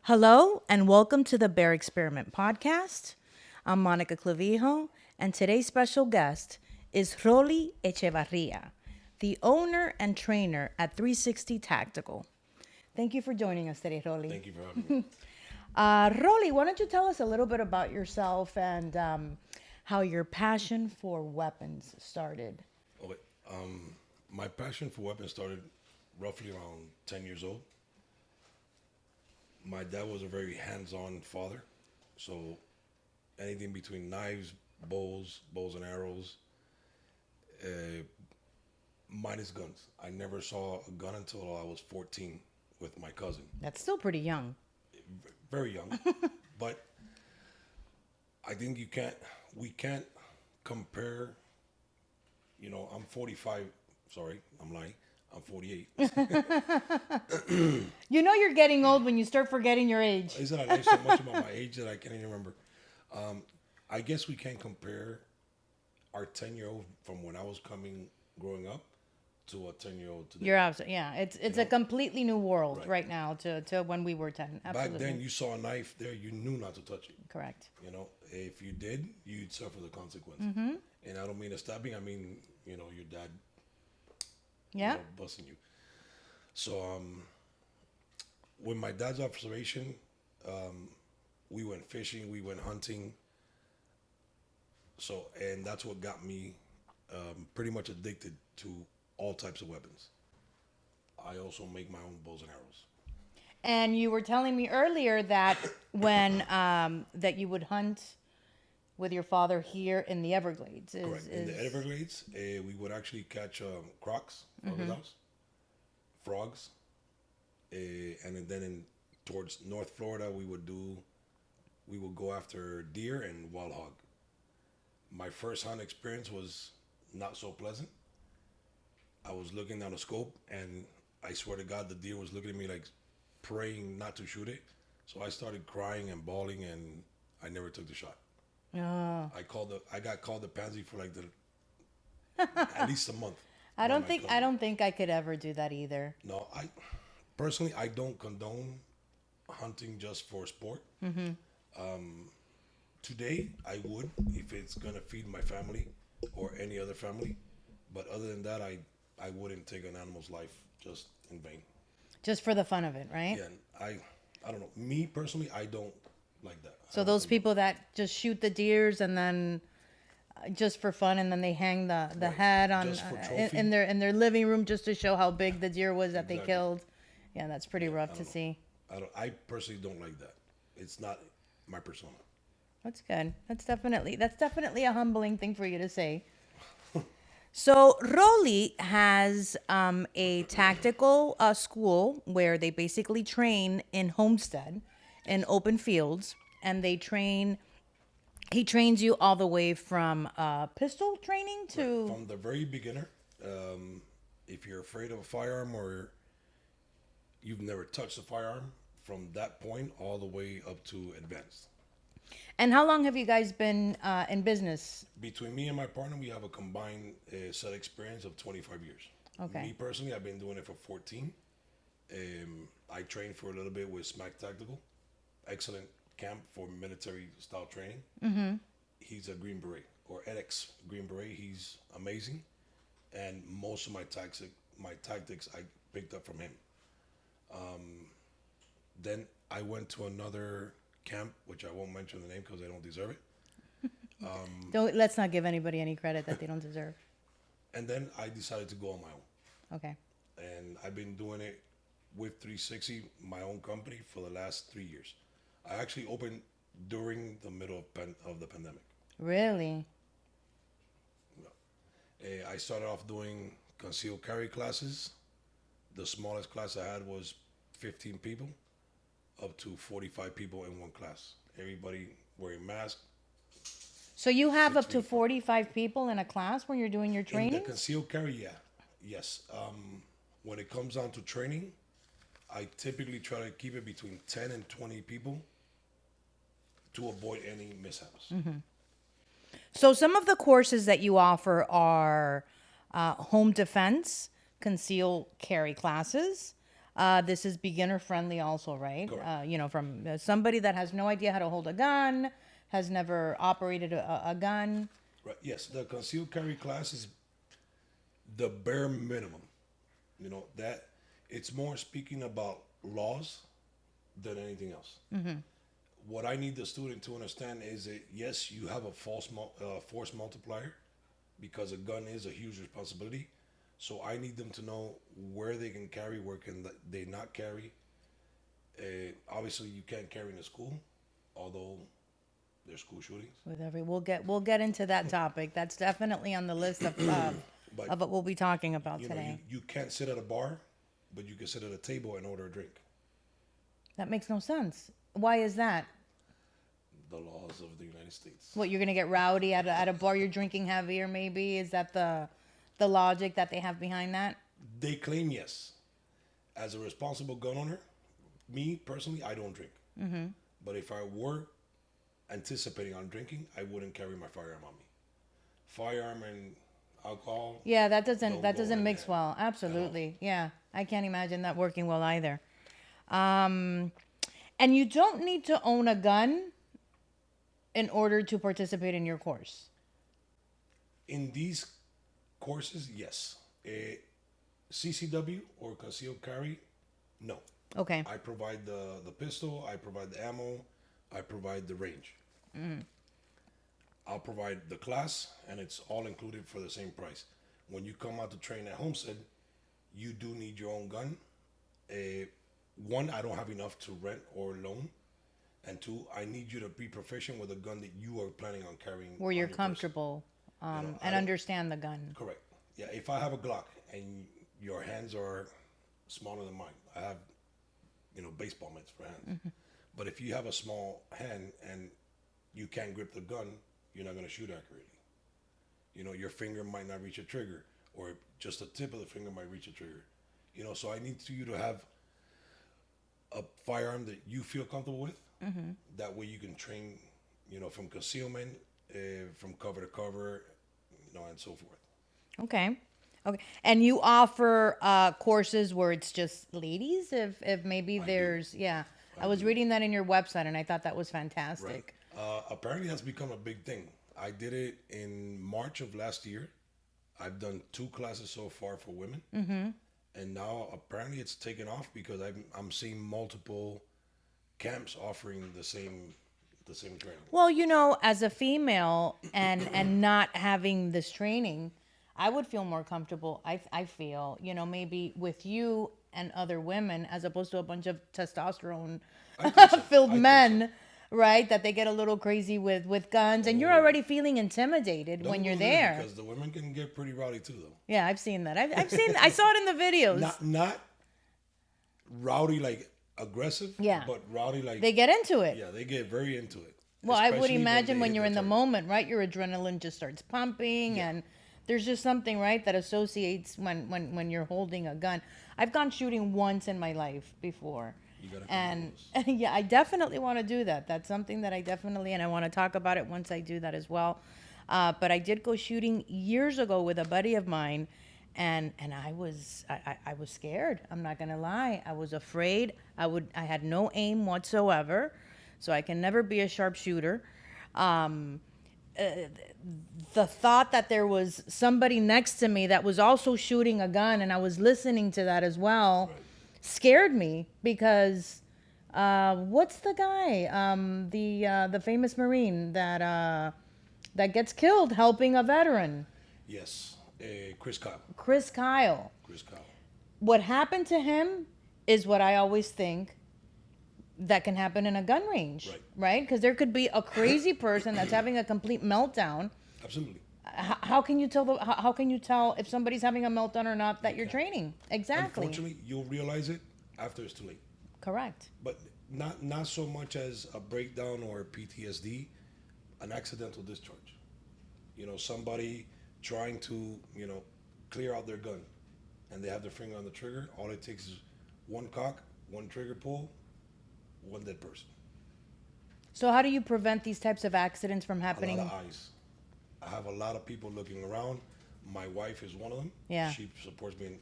Hello, and welcome to the Bear Experiment podcast. I'm Monica Clavijo, and today's special guest is Roly Echevarría, the owner and trainer at 360 Tactical. Thank you for joining us today, Roly. Thank you for having me. Roly, why don't you tell us a little bit about yourself and how your passion for weapons started? Okay. My passion for weapons started roughly around 10 years old. My dad was a very hands-on father, so anything between knives, bows and arrows, uh, minus guns. I never saw a gun until I was 14 with my cousin. That's still pretty young. Very young, but I think we can't compare. I'm 45. Sorry, I'm lying. I'm 48. You know you're getting old when you start forgetting your age. Isn't I know so much about my age that I can't even remember. I guess we can't compare our 10-year-old from when I was growing up to a 10-year-old today. You're absolutely, yeah. It's a completely new world right now to when we were 10. Absolutely. Back then, you saw a knife there, you knew not to touch it. Correct. If you did, you'd suffer the consequences. And I don't mean a stabbing. I mean, your dad, Yeah. busting you. So, with my dad's observation, we went fishing, we went hunting. So, and that's what got me pretty much addicted to all types of weapons. I also make my own bows and arrows. And you were telling me earlier that when that you would hunt with your father here in the Everglades. Correct. In the Everglades, we would actually catch crocs, crocodiles, frogs, and then towards North Florida, we would go after deer and wild hog. My first hunt experience was not so pleasant. I was looking down the scope, and I swear to God, the deer was looking at me like praying not to shoot it. So I started crying and bawling, and I never took the shot. Oh. I got called the pansy for like at least a month. I don't think I could ever do that either. No, I personally I don't condone hunting just for sport. Today I would if it's gonna feed my family or any other family, but other than that, I wouldn't take an animal's life just in vain. Just for the fun of it, right? Yeah, and I don't know. Me personally, I don't like that. So those people that just shoot the deers and then just for fun, and then they hang the Right. head on Just for in their living room just to show how big the deer was that they Exactly. killed. Yeah, that's pretty rough to see. I personally don't like that. It's not my persona. That's good. That's definitely a humbling thing for you to say. So Roly has a tactical school where they basically train in homestead, in open fields, and they train. He trains you all the way from pistol training to From the very beginner, if you're afraid of a firearm or you've never touched a firearm, from that point all the way up to advanced. And how long have you guys been in business? Between me and my partner, we have a combined set experience of 25 years. Okay. Me personally, I've been doing it for 14. I trained for a little bit with Smack Tactical. Excellent camp for military style training. He's a Green Beret or edX Green Beret. He's amazing, and most of my tactics I picked up from him. Then I went to another camp, which I won't mention the name because they don't deserve it. Let's not give anybody any credit that they don't deserve. And then I decided to go on my own. Okay. And I've been doing it with 360, my own company, for the last 3 years. I actually opened during the middle of the pandemic. Really? I started off doing concealed carry classes. The smallest class I had was 15 people, up to 45 people in one class. Everybody wearing masks. So you have 6 up to 45 people in a class when you're doing your In the training? concealed carry, yeah. Yes. When it comes down to training, I typically try to keep it between 10 and 20 people to avoid any mishaps. So some of the courses that you offer are home defense, concealed carry classes, This is beginner friendly also, right? Correct. You know, from somebody that has no idea how to hold a gun, has never operated a gun. Right. Yes, the concealed carry class is the bare minimum. You know that it's more speaking about laws than anything else. What I need the student to understand is that yes, you have a force multiplier because a gun is a huge responsibility. So I need them to know where they can carry, where can they not carry. Obviously, you can't carry in a school, although there's school shootings. We'll get into that topic. That's definitely on the list But of what we'll be talking about you know, today. you can't sit at a bar, but you can sit at a table and order a drink. That makes no sense. Why is that? The laws of the United States. What, you're gonna get rowdy at a bar? You're drinking heavier, maybe? Is that the logic that they have behind that? They claim yes. As a responsible gun owner, me personally, I don't drink. But if I were anticipating on drinking, I wouldn't carry my firearm on me. Firearm and alcohol. Yeah, that Don't go doesn't hand in mix hand well. at all. Absolutely. Yeah, I can't imagine that working well either. And you don't need to own a gun in order to participate in your course. In these courses, yes. CCW or concealed carry, no. Okay. I provide the pistol, I provide the ammo, I provide the range. I'll provide the class, and it's all included for the same price. When you come out to train at Homestead, you do need your own gun. One, I don't have enough to rent or loan. And two, I need you to be proficient with a gun that you are planning on carrying. Where on you're your person. comfortable I and don't- understand the gun. Correct. Yeah, if I have a Glock and your hands are smaller than mine, I have, baseball mitts for hands. But if you have a small hand and you can't grip the gun, you're not going to shoot accurately. Your finger might not reach a trigger, or just the tip of the finger might reach a trigger. So I need you to have a firearm that you feel comfortable with. That way you can train, from concealment, from cover to cover, and so forth. Okay. Okay. And you offer courses where it's just ladies? If maybe there's, yeah. I was reading that in your website and I thought that was fantastic. Apparently that's become a big thing. I did it in March of last year. I've done 2 classes so far for women. And now apparently it's taken off because I'm seeing multiple camps offering the same training. Well, as a female and not having this training, I would feel more comfortable. I feel, maybe with you and other women as opposed to a bunch of testosterone I think so. filled I think men, right? That they get a little crazy with guns, and you're already feeling intimidated Don't when you're go there there. because the women can get pretty rowdy too, though. Yeah, I've seen that. I saw it in the videos. Not rowdy like aggressive. Yeah. But rowdy like They get into it. yeah, they get very into it. Well, I would Especially imagine they when hit you're in their the target. moment, right? Your adrenaline just starts pumping, and there's just something, right, that associates when you're holding a gun. I've gone shooting once in my life before. You gotta come And close. yeah, I definitely want to do that. That's something that and I want to talk about it once I do that as well. But I did go shooting years ago with a buddy of mine, and I was scared. I'm not gonna lie. I was afraid. I had no aim whatsoever, so I can never be a sharpshooter. The thought that there was somebody next to me that was also shooting a gun and I was listening to that as well scared me because what's the guy, the famous Marine that gets killed helping a veteran, Yes. Chris Kyle. Chris Kyle. Chris Kyle. What happened to him is what I always think that can happen in a gun range, right? Because there could be a crazy person that's having a complete meltdown. Absolutely. How can you tell how can you tell if somebody's having a meltdown or not that you're training? Exactly. Unfortunately, you'll realize it after it's too late. Correct. But not so much as a breakdown or PTSD, an accidental discharge. Somebody trying to, clear out their gun and they have their finger on the trigger. All it takes is one cock, one trigger pull, one dead person. So how do you prevent these types of accidents from A happening? lot of eyes. I have a lot of people looking around. My wife is one of them. Yeah. She supports me in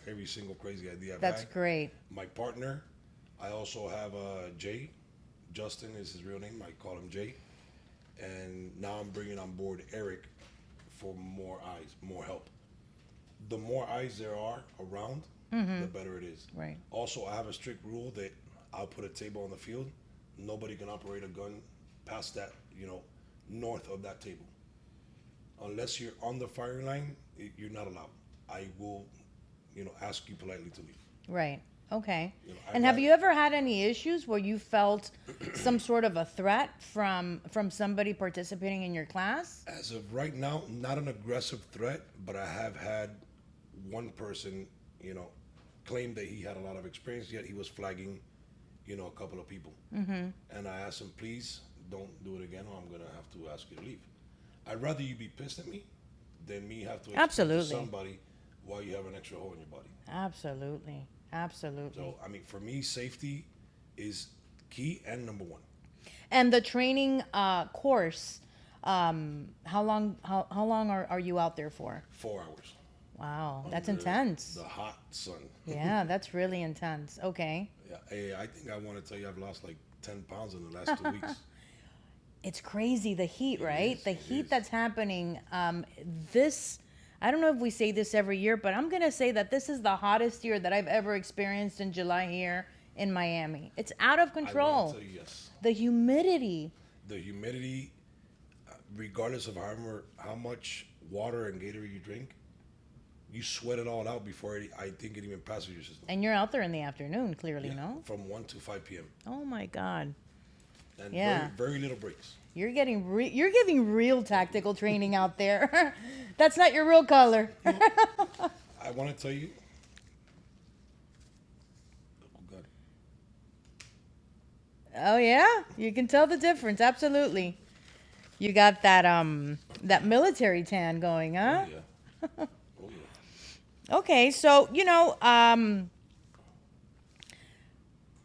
every single crazy idea I've That's had. great. My partner, I also have Jay. Justin is his real name. I call him Jay. And now I'm bringing on board Eric for more eyes, more help. The more eyes there are around, the better it is. Right. Also, I have a strict rule that I'll put a table on the field. Nobody can operate a gun past that, north of that table. Unless you're on the firing line, you're not allowed. I will, ask you politely to leave. Right. Okay. I And have rather- you ever had any issues where you felt some sort of a threat from somebody participating in your class? As of right now, not an aggressive threat, but I have had one person, claim that he had a lot of experience, yet he was flagging, a couple of people. Mm-hmm. And I asked him, please don't do it again, or I'm going to have to ask you to leave. I'd rather you be pissed at me than me have to explain to Absolutely. somebody why you have an extra hole in your body. Absolutely. Absolutely. So, I mean, for me, safety is key and number one. And the training course, how long are you out there for? 4 hours. Wow, that's Under intense. The hot sun. Yeah, that's really intense. Okay. Yeah, hey, I think I want to tell you I've lost like 10 pounds in the last 2 weeks. It's crazy, the heat, right? is, The it heat is. that's happening. I don't know if we say this every year, but I'm going to say that this is the hottest year that I've ever experienced in July here in Miami. It's out of I want control. to tell you, yes. The humidity. The humidity, regardless of how much water and Gatorade you drink, you sweat it all out before I think it even passes your system. And you're out there in the afternoon, clearly, Yeah, no? From 1 to 5 p.m. Oh, my God. And Yeah. very little breaks. You're getting you're giving real tactical training out there. That's not your real color. I want to tell you. Oh, God. Oh yeah, you can tell the difference. Absolutely. You got that military tan going, huh? Oh, yeah. Oh, yeah. Okay, so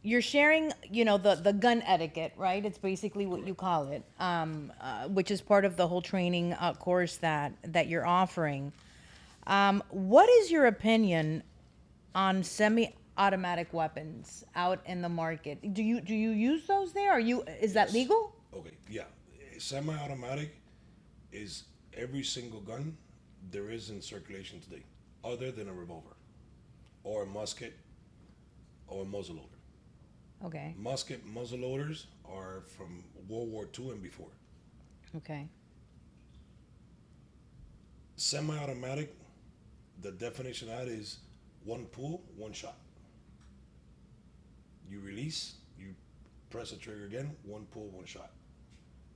you're sharing, the gun etiquette, right? It's basically what you call it, which is part of the whole training course that you're offering. What is your opinion on semi-automatic weapons out in the market? Do you use those there? Is that Yes. legal? Okay, yeah. Semi-automatic is every single gun there is in circulation today, other than a revolver, or a musket, or a muzzleloader. Okay. Musket muzzleloaders are from World War II and before. Okay. Semi-automatic, the definition of that is one pull, one shot. You release, you press the trigger again, one pull, one shot.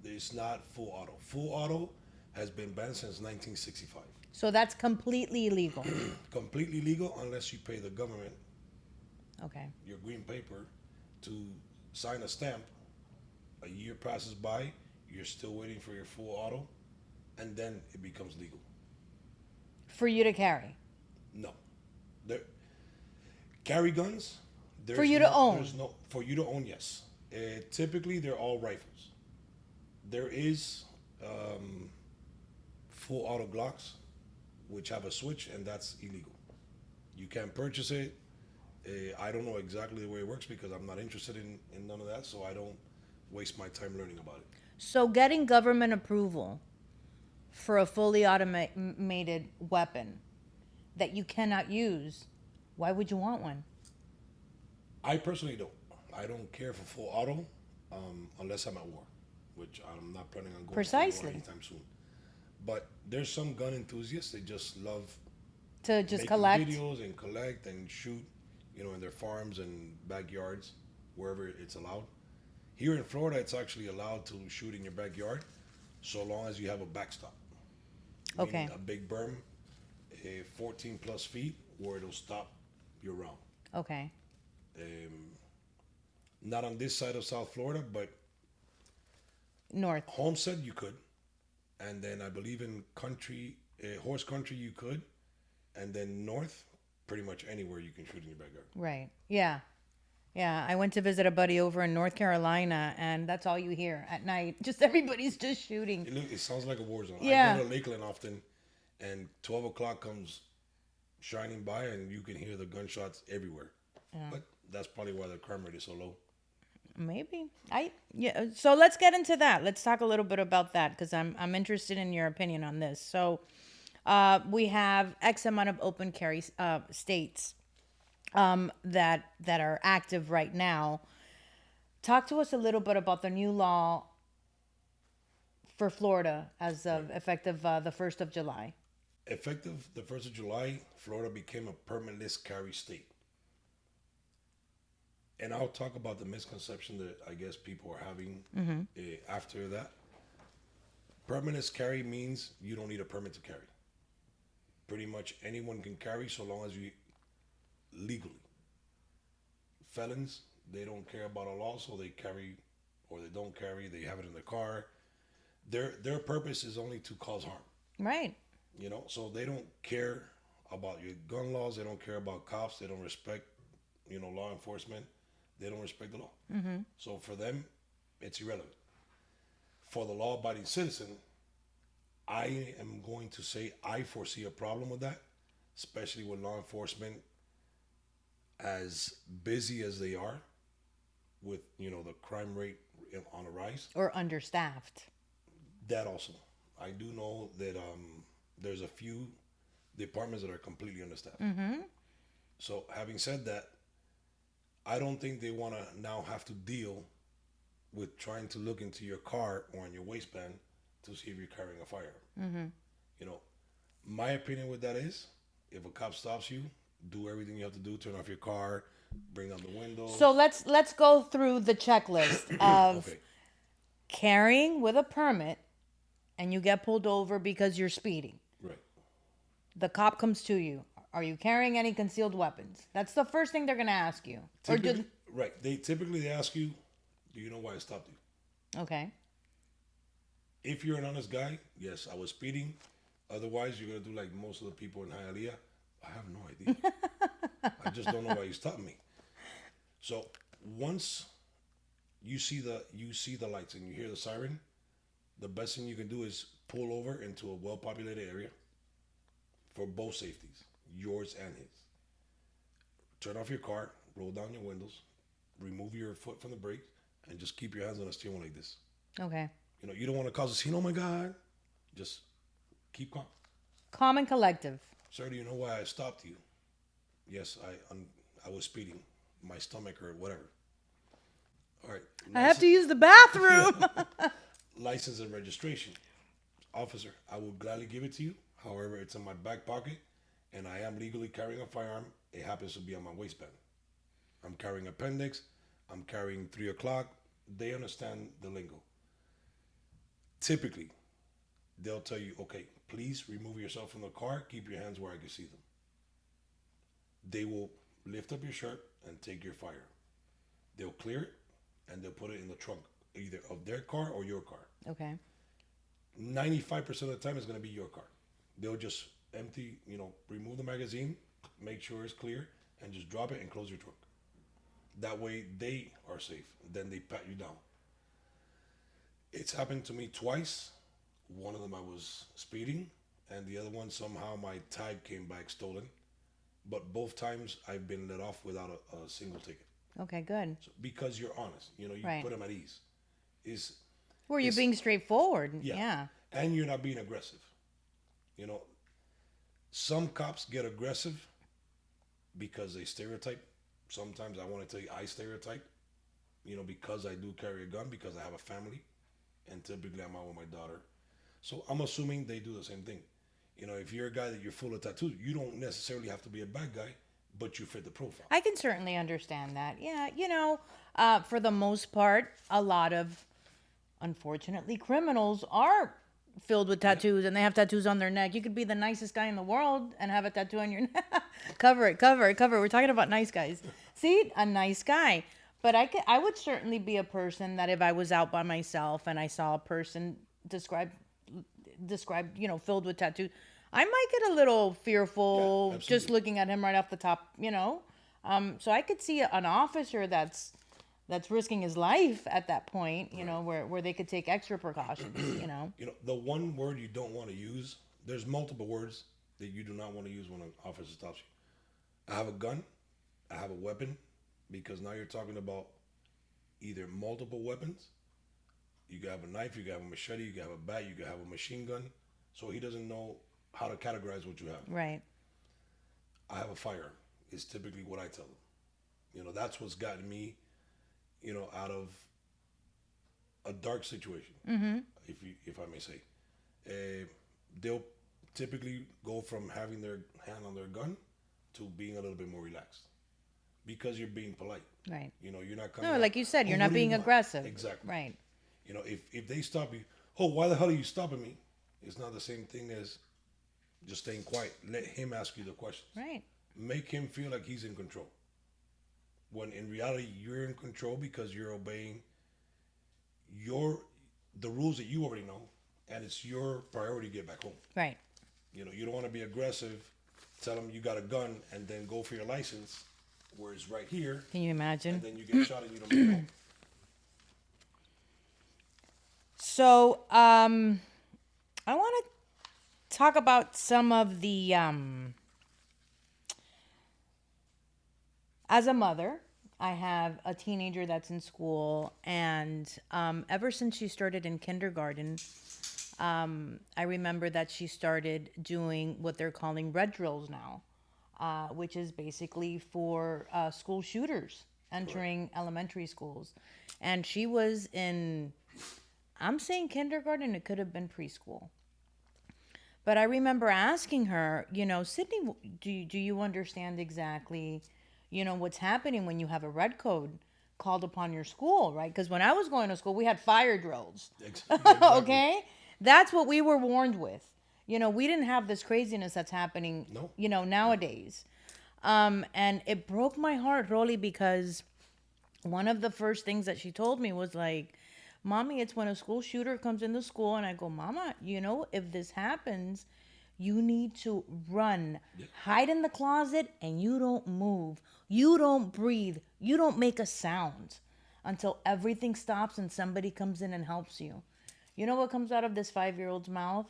It's not full auto. Full auto has been banned since 1965. So that's completely illegal. Completely legal unless you pay the government Okay. your green paper to sign a stamp. A year passes by, you're still waiting for your full auto, and then it becomes legal. For you to carry. No. There, carry guns. For you to own. There's no, for you to own, yes. Typically, they're all rifles. There is full auto Glocks, which have a switch, and that's illegal. You can't purchase it. I don't know exactly the way it works because I'm not interested in none of that, so I don't waste my time learning about it. So getting government approval for a fully automated weapon that you cannot use, why would you want one? I personally don't. I don't care for full auto unless I'm at war, which I'm not planning on going Precisely. to war anytime soon. But there's some gun enthusiasts that just love To just making collect? videos and collect and shoot, in their farms and backyards, wherever it's allowed. Here in Florida, it's actually allowed to shoot in your backyard, so long as you have a backstop. Okay. Meaning a big berm, 14 plus feet, where it'll stop your round. Okay. Not on this side of South Florida, but North. Homestead you could, and then I believe in horse country you could, and then north, pretty much anywhere you can shoot in your backyard. Right. Yeah. Yeah. I went to visit a buddy over in North Carolina, and that's all you hear at night. Just everybody's just shooting. It sounds like a war zone. Yeah. I go to Lakeland often, and 12 o'clock comes shining by, and you can hear the gunshots everywhere. But that's probably why the crime rate is so low. Maybe. Yeah, so let's get into that. Let's talk a little bit about that because I'm interested in your opinion on this. So we have X amount of open carry states that are active right now. Talk to us a little bit about the new law for Florida as of effective the 1st of July. Effective the 1st of July, Florida became a permitless carry state. And I'll talk about the misconception that I guess people are having after that. Permitless carry means you don't need a permit to carry. Pretty much anyone can carry so long as you legally. Felons, they don't care about a law, so they carry or they don't carry. They have it in their car. Their purpose is only to cause harm. Right. So they don't care about your gun laws. They don't care about cops. They don't respect, law enforcement. They don't respect the law. So for them, it's irrelevant. For the law-abiding citizen, I am going to say I foresee a problem with that, especially with law enforcement as busy as they are with, the crime rate on a rise. Or understaffed. That also. I do know that there's a few departments that are completely understaffed. So having said that, I don't think they want to now have to deal with trying to look into your car or in your waistband to see if you're carrying a firearm. My opinion with that is, if a cop stops you, do everything you have to do. Turn off your car, bring down the windows. So let's go through the checklist of carrying with a permit, and you get pulled over because you're speeding. Right. The cop comes to you. Are you carrying any concealed weapons? That's the first thing they're going to ask you. Right. They typically ask you, do you know why I stopped you? Okay. If you're an honest guy, yes, I was speeding. Otherwise, you're going to do like most of the people in Hialeah. I have no idea. I just don't know why you stopped me. So once you see the lights and you hear the siren, the best thing you can do is pull over into a well-populated area for both safeties, yours and his. Turn off your car, roll down your windows, remove your foot from the brake, and just keep your hands on the steering wheel like this. Okay. You don't want to cause a scene. Oh my God. Just keep calm. Calm and collective. Sir, do you know why I stopped you? Yes, I was speeding. My stomach or whatever. All right. I have to use the bathroom. License and registration. Officer, I will gladly give it to you. However, it's in my back pocket, and I am legally carrying a firearm. It happens to be on my waistband. I'm carrying appendix. I'm carrying 3 o'clock. They understand the lingo. Typically, they'll tell you, okay, please remove yourself from the car. Keep your hands where I can see them. They will lift up your shirt and take your firearm. They'll clear it, and they'll put it in the trunk, either of their car or your car. Okay. 95% of the time, it's going to be your car. They'll just empty, remove the magazine, make sure it's clear, and just drop it and close your trunk. That way, they are safe. Then they pat you down. It's happened to me twice. One of them I was speeding, and the other one somehow my tag came back stolen. But both times I've been let off without a single ticket. Okay, good. So, because you're honest, you Right. put them at ease. You're being straightforward. Yeah. And you're not being aggressive. Some cops get aggressive because they stereotype. Sometimes I want to tell you I stereotype, because I do carry a gun, because I have a family, and typically I'm out with my daughter. So I'm assuming they do the same thing. If you're a guy that you're full of tattoos, you don't necessarily have to be a bad guy, but you fit the profile. I can certainly understand that. Yeah, for the most part, a lot of, unfortunately, criminals are filled with tattoos, and they have tattoos on their neck. You could be the nicest guy in the world and have a tattoo on your neck. Cover it. We're talking about nice guys. See, a nice guy. But I would certainly be a person that if I was out by myself and I saw a person described, filled with tattoos, I might get a little fearful just looking at him right off the top, So I could see an officer that's risking his life at that point, where they could take extra precautions, The one word you don't want to use, there's multiple words. that you do not want to use when an officer stops you. I have a gun. I have a weapon, because now you're talking about either multiple weapons. You can have a knife, you can have a machete, you can have a bat, you can have a machine gun. So he doesn't know how to categorize what you have. Right. I have a fire, is typically what I tell them. You know, that's what's gotten me, you know, out of a dark situation, if I may say. They'll typically go from having their hand on their gun to being a little bit more relaxed, because you're being polite. Right. You know, you're not coming No, out, like you said, "Oh, you're what not do you being want?" aggressive. Exactly. Right. You know, if they stop you, oh, why the hell are you stopping me? It's not the same thing as just staying quiet. Let him ask you the questions. Right. Make him feel like he's in control. When in reality, you're in control because you're obeying the rules that you already know, and it's your priority to get back home. Right. You know, you don't want to be aggressive, tell them you got a gun, and then go for your license, where it's right here, Can you imagine? and then you get shot and you don't get home. So, I want to talk about some of the, as a mother, I have a teenager that's in school, and ever since she started in kindergarten, I remember that she started doing what they're calling red drills now, which is basically for school shooters entering elementary schools. And she was in, I'm saying kindergarten, it could have been preschool. But I remember asking her, you know, Sydney, do you understand exactly, you know, what's happening when you have a red code called upon your school, right? Because when I was going to school, we had fire drills. Exactly. Okay? That's what we were warned with. You know, we didn't have this craziness that's happening, No. you know, nowadays. And it broke my heart, Rolly, because one of the first things that she told me was like, Mommy, it's when a school shooter comes into school. And I go, Mama, you know, if this happens, you need to run, hide in the closet, and you don't move. You don't breathe. You don't make a sound until everything stops and somebody comes in and helps you. You know what comes out of this 5-year-old's mouth?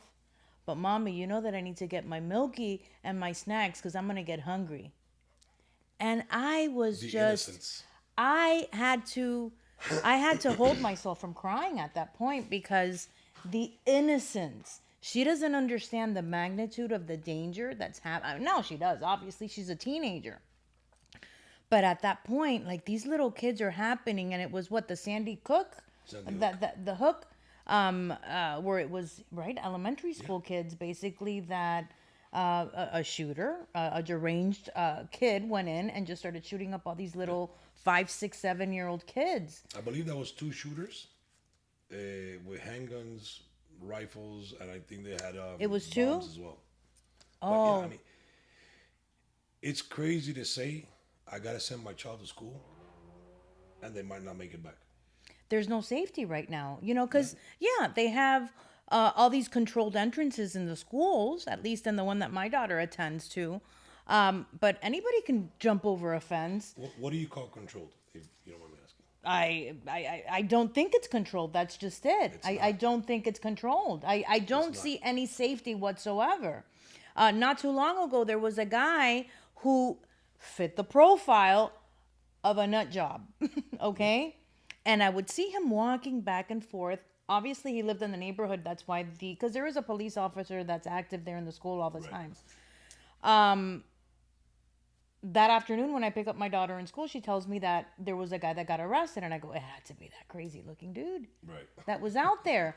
But Mommy, you know that I need to get my Milky and my snacks because I'm going to get hungry. And I was The just, innocence. I had to hold myself from crying at that point because the innocence. She doesn't understand the magnitude of the danger that's happening. No, she does. Obviously, she's a teenager. But at that point, like these little kids are happening, and it was what, the Sandy Hook, Sandy the Hook, where it was right elementary school kids basically that a shooter, a deranged kid went in and just started shooting up all these little 5, 6, 7-year-old kids. I believe that was 2 shooters with handguns, rifles, and I think they had It was bombs 2? as well. Oh, But yeah, I mean, it's crazy to say I gotta send my child to school, and they might not make it back. there's no safety right now, you know, because they have all these controlled entrances in the schools, at least in the one that my daughter attends to. But anybody can jump over a fence. What do you call controlled, if you don't mind me asking? I don't think it's controlled. That's just it. It's I not. don't think it's controlled. I don't not. see any safety whatsoever. Not too long ago, there was a guy who fit the profile of a nut job. Okay? And I would see him walking back and forth. Obviously, he lived in the neighborhood. That's why because there is a police officer that's active there in the school all the Right. time. That afternoon when I pick up my daughter in school, she tells me that there was a guy that got arrested. And I go, it had to be that crazy looking dude Right. that was out there.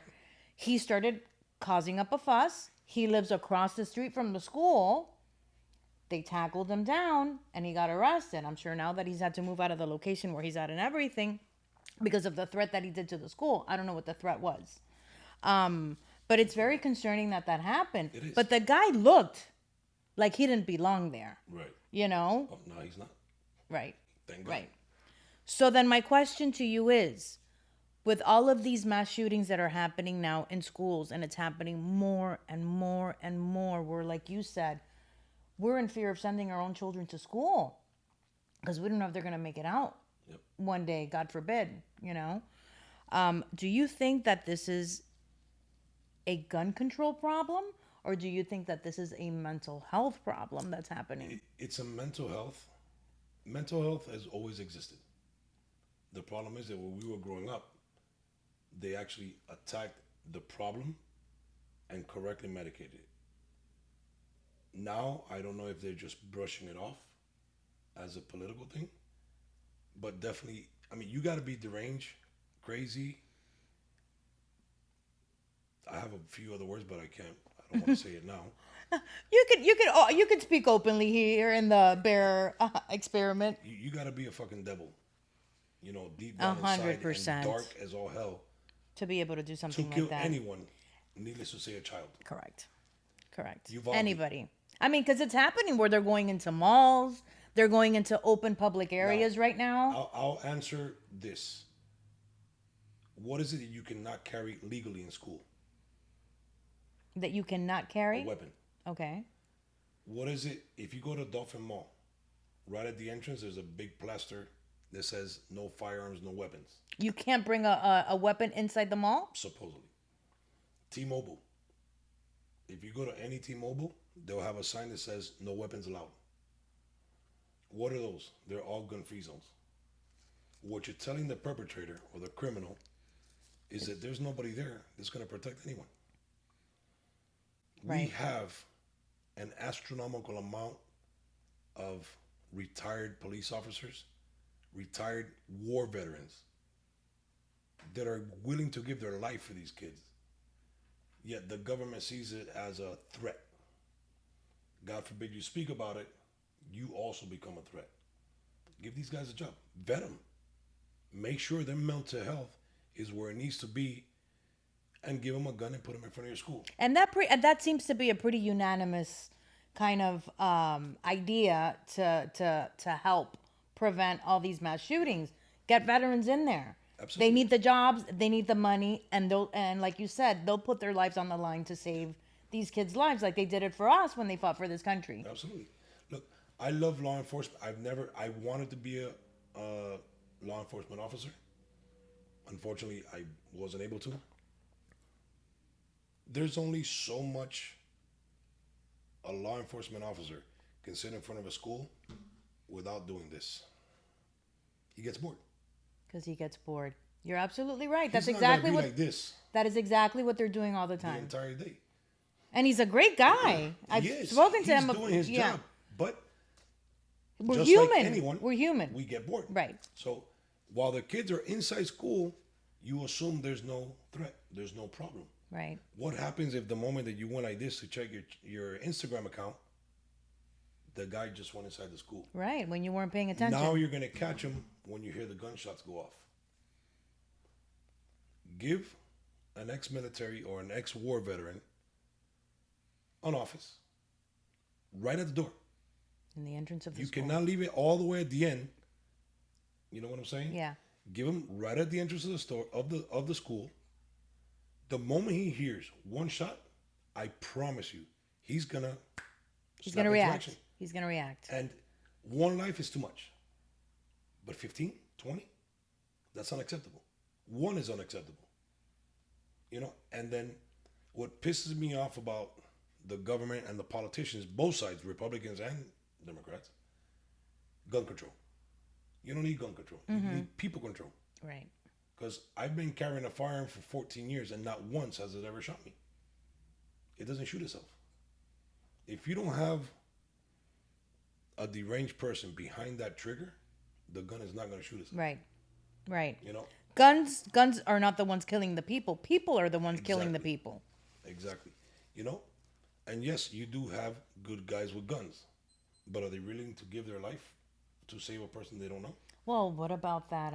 He started causing up a fuss. He lives across the street from the school. They tackled him down and he got arrested. I'm sure now that he's had to move out of the location where he's at and everything because of the threat that he did to the school. I don't know what the threat was. But it's very concerning that happened. It is. But the guy looked like he didn't belong there, Right. you know? Oh, no, he's not. Right. Thank God. Right. So then my question to you is, with all of these mass shootings that are happening now in schools, and it's happening more and more and more, where, like you said, we're in fear of sending our own children to school because we don't know if they're going to make it out Yep. one day, God forbid, you know? Do you think that this is a gun control problem, or do you think that this is a mental health problem that's happening? It's a mental health. Mental health has always existed. The problem is that when we were growing up, they actually attacked the problem and correctly medicated it. Now, I don't know if they're just brushing it off as a political thing, but definitely, I mean, you got to be deranged, crazy. I have a few other words, but I can't. I don't want to say it now. You could speak openly here in the bear experiment. You got to be a fucking devil, deep A down inside and 100%. dark as all hell To be able to do to something kill like that. anyone. Needless to say, a child. Correct. You've all- Anybody. I mean, because it's happening where they're going into malls, they're going into open public areas right now. I'll answer this. What is it that you cannot carry legally in school? That you cannot A carry. weapon. Okay. What is it if you go to Dolphin Mall? Right at the entrance, there's a big plaster that says no firearms, no weapons. You can't bring a weapon inside the mall. Supposedly. T-Mobile. If you go to any T-Mobile, they'll have a sign that says no weapons allowed. What are those? They're all gun-free zones. What you're telling the perpetrator or the criminal is that there's nobody there that's going to protect anyone. We Right. have an astronomical amount of retired police officers, retired war veterans that are willing to give their life for these kids. Yet the government sees it as a threat. God forbid you speak about it, you also become a threat. Give these guys a job. Vet them. Make sure their mental health is where it needs to be, and give them a gun and put them in front of your school. And that seems to be a pretty unanimous kind of idea to help prevent all these mass shootings. Get veterans in there. Absolutely. They need the jobs, they need the money, and like you said, they'll put their lives on the line to save these kids' lives, like they did it for us when they fought for this country. Absolutely. Look, I love law enforcement. I wanted to be a law enforcement officer. Unfortunately, I wasn't able to. There's only so much a law enforcement officer can sit in front of a school without doing this. He gets bored. Because he gets bored. You're absolutely right. That's He's not exactly gonna be what like this that is exactly what they're doing all the the time. entire day. And he's a great guy. I've He is. spoken to He's him. doing his yeah. job, but We're just human. like anyone, We're human. we get bored. Right. So while the kids are inside school, you assume there's no threat, there's no problem. Right. What happens if the moment that you went like this to check your Instagram account, the guy just went inside the school? Right. When you weren't paying attention. Now you're gonna catch him when you hear the gunshots go off. Give an ex-military or an ex-war veteran an office right at the door. in the entrance of the You school. cannot leave it all the way at the end. You know what I'm saying? Yeah. Give him right at the entrance of the store of the school. The moment he hears one shot, I promise you, he's gonna snap into react. action. He's gonna react. And one life is too much. But 15, 20, that's unacceptable. One is unacceptable. And then what pisses me off about the government and the politicians, both sides, Republicans and Democrats, gun control. You don't need gun control. You need people control. Right. Because I've been carrying a firearm for 14 years and not once has it ever shot me. It doesn't shoot itself. If you don't have a deranged person behind that trigger, the gun is not going to shoot itself. Right. Right. You know? Guns are not the ones killing the people. People are the ones killing the Exactly. people. Exactly. And yes, you do have good guys with guns, but are they willing to give their life to save a person they don't know? Well, what about that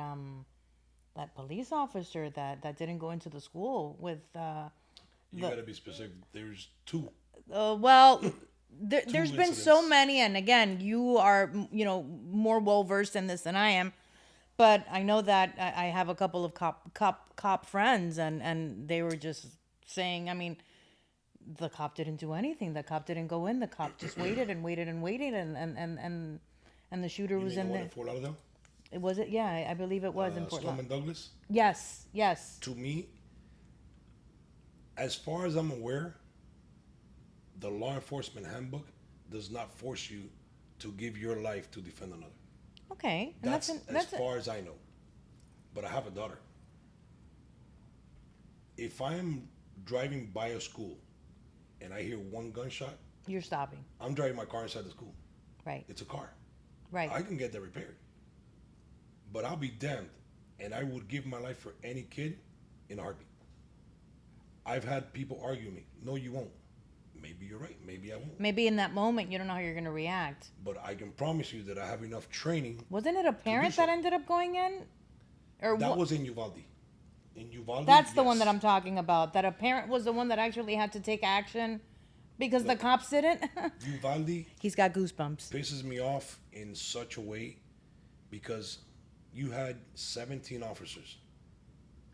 police officer that didn't go into the school with You got to be specific. There's two. well, there's been so incidents. many, and again, you are more well versed in this than I am. But I know that I have a couple of cop friends, and they were just saying, I mean, the cop didn't do anything. The cop didn't go in. The cop just waited and waited and waited, and the shooter You was mean in the one there. in Fort Lauderdale? It was it? Yeah, I believe it was in Fort Storm Lauderdale. and Douglas? Yes, yes. To me, as far as I'm aware, the law enforcement handbook does not force you to give your life to defend another. Okay. And That's as that's far as I know. But I have a daughter. If I am driving by a school and I hear one gunshot, you're stopping. I'm driving my car inside the school. Right. It's a car. Right. I can get that repaired. But I'll be damned. And I would give my life for any kid in a heartbeat. I've had people argue with me. No, you won't. Maybe you're right. Maybe I won't. Maybe in that moment you don't know how you're going to react. But I can promise you that I have enough training. Wasn't it a parent so. that ended up going in? Or That was in Uvalde. In Uvalde, That's the one yes. that I'm talking about. That a parent was the one that actually had to take action because the cops didn't. Uvalde He's got goosebumps. pisses me off in such a way because you had 17 officers.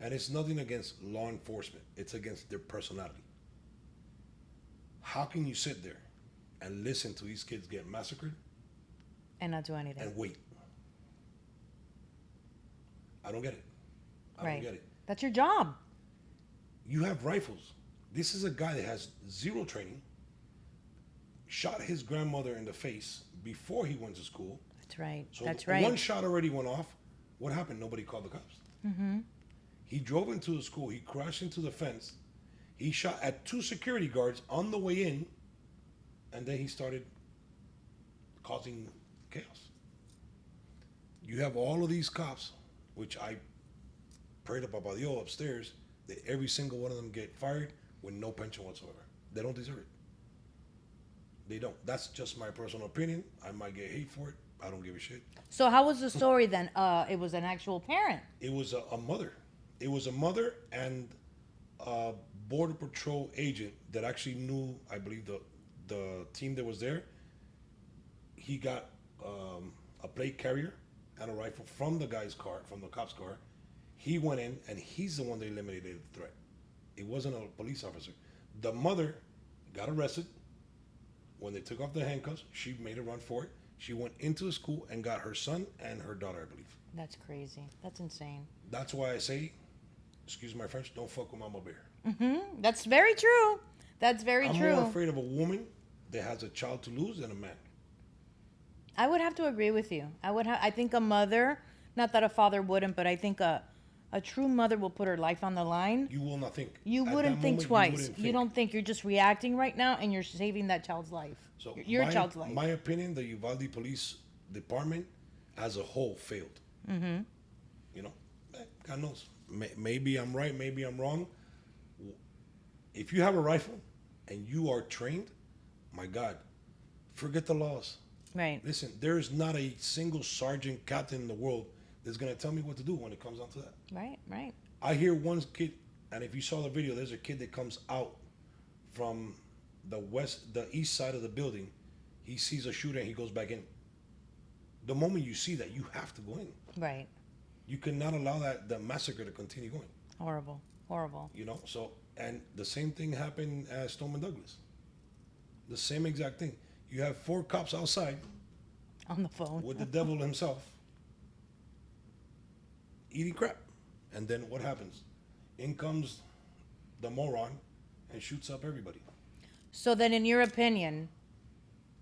And it's nothing against law enforcement. It's against their personality. How can you sit there and listen to these kids get massacred And not do anything. and wait? I don't get it. I Right. don't get it. That's your job. You have rifles. This is a guy that has zero training, shot his grandmother in the face before he went to school. That's right. So That's right. one shot already went off. What happened? Nobody called the cops. Mm-hmm. He drove into the school. He crashed into the fence. He shot at 2 security guards on the way in, and then he started causing chaos. You have all of these cops, which I prayed to Papa Dios upstairs, that every single one of them get fired with no pension whatsoever. They don't deserve it. They don't. That's just my personal opinion. I might get hate for it. I don't give a shit. So how was the story then? It was an actual parent. It was a mother. It was a mother and a border patrol agent that actually knew, I believe, the team that was there. He got a plate carrier and a rifle from the guy's car, from the cop's car. He went in, and he's the one that eliminated the threat. It wasn't a police officer. The mother got arrested. When they took off the handcuffs, she made a run for it. She went into the school and got her son and her daughter, I believe. That's crazy. That's insane. That's why I say, excuse my French, don't fuck with Mama Bear. Mm-hmm. That's very true. That's very I'm true. more afraid of a woman that has a child to lose than a man. I would have to agree with you. I think a mother, not that a father wouldn't, but I think a true mother will put her life on the line. You will not think. You At wouldn't that think moment, twice. wouldn't You think. don't think. You're just reacting right now, and you're saving that child's life. So Your child's life. My opinion, the Uvalde Police Department as a whole failed. Mm-hmm. You know, God knows. Maybe I'm right. Maybe I'm wrong. If you have a rifle and you are trained, my God, forget the laws. Right. Listen, there is not a single sergeant, captain in the world that's going to tell me what to do when it comes down to that. Right. Right. I hear one kid, and if you saw the video, there's a kid that comes out from the east side of the building. He sees a shooter and he goes back in. The moment you see that, you have to go in. Right. You cannot allow the massacre to continue going. Horrible. Horrible. You know, so, and the same thing happened at Stoneman Douglas. The same exact thing. You have 4 cops outside On the phone. with the devil himself eating crap. And then what happens? In comes the moron and shoots up everybody. So then, in your opinion,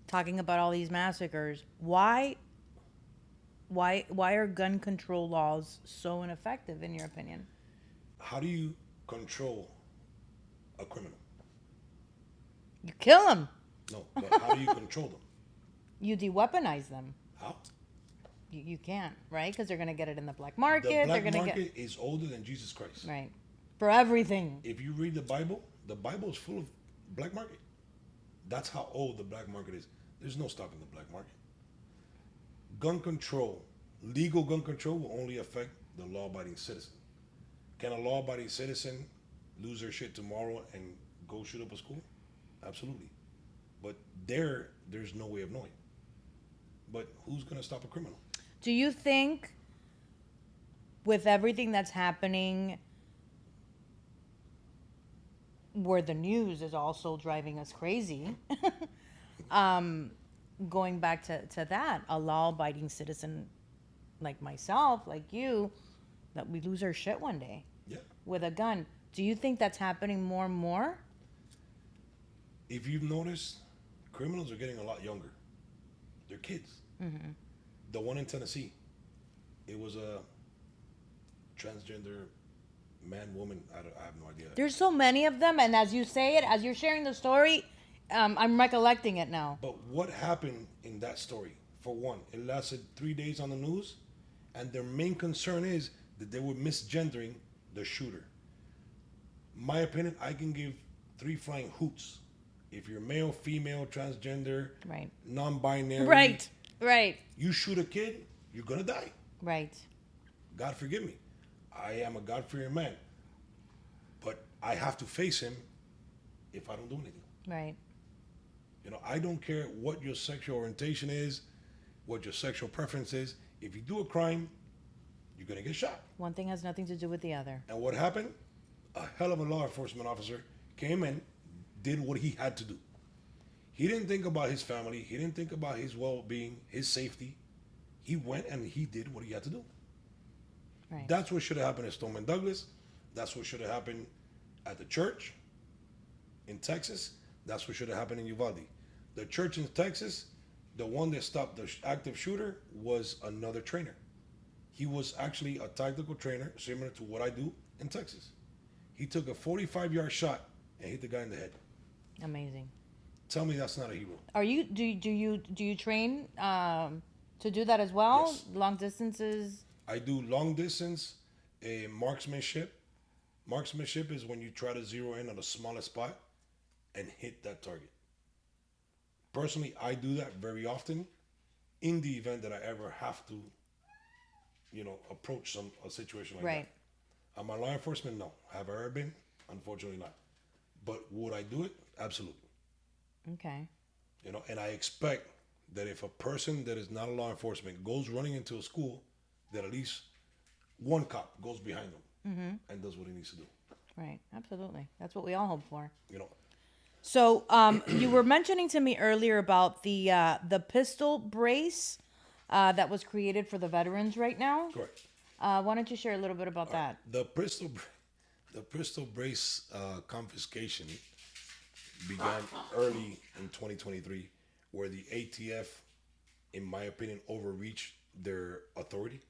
talking about all these massacres, why are gun control laws so ineffective, in your opinion? How do you control a criminal? You kill them. No, but how do you control them? You de-weaponize them. How? You can't, right? Because they're going to get it in the black market. The They're black going to market is older than Jesus Christ. right for everything. If you read the Bible is full of black market. That's how old the black market is. There's no stopping the black market. Gun control, legal gun control will only affect the law-abiding citizen. Can a law-abiding citizen lose their shit tomorrow and go shoot up a school? Absolutely. But there's no way of knowing. But who's going to stop a criminal? Do you think, with everything that's happening, where the news is also driving us crazy, going back to that, a law-abiding citizen like myself, like you, that we lose our shit one day Yeah. with a gun. Do you think that's happening more and more? If you've noticed, criminals are getting a lot younger. They're kids. The one in Tennessee, it was a transgender man, woman. I have no idea. There's so many of them, and as you say it, as you're sharing the story, I'm recollecting it now. But what happened in that story? For one, it lasted 3 days on the news, and their main concern is that they were misgendering the shooter. My opinion, I can give three flying hoots. If you're male, female, transgender, Right. non-binary, Right. Right. you shoot a kid, you're gonna die. Right. God forgive me. I am a God-fearing man, but I have to face him if I don't do anything. Right. You know, I don't care what your sexual orientation is, what your sexual preference is. If you do a crime, you're gonna get shot. One thing has nothing to do with the other. And what happened? A hell of a law enforcement officer came in, did what he had to do. He didn't think about his family. He didn't think about his well-being, his safety. He went and he did what he had to do. Right. That's what should have happened at Stoneman Douglas. That's what should have happened at the church in Texas. That's what should have happened in Uvalde. The church in Texas, the one that stopped the active shooter was another trainer. He was actually a tactical trainer, similar to what I do in Texas. He took a 45-yard shot and hit the guy in the head. Amazing. Tell me that's not a hero. Are you do you train to do that as well? Yes. Long distances. I do long distance, marksmanship. Marksmanship is when you try to zero in on the smallest spot and hit that target. Personally, I do that very often in the event that I ever have to, approach a situation like Right. that. Am I law enforcement? No. Have I ever been? Unfortunately not. But would I do it? Absolutely. Okay. And I expect that if a person that is not a law enforcement goes running into a school, that at least one cop goes behind them and does what he needs to do. Right. Absolutely. That's what we all hope for. You know, So, you were mentioning to me earlier about the pistol brace that was created for the veterans right now. correct. Why don't you share a little bit about that? The pistol brace confiscation began early in 2023, where the ATF, in my opinion, overreached their authority,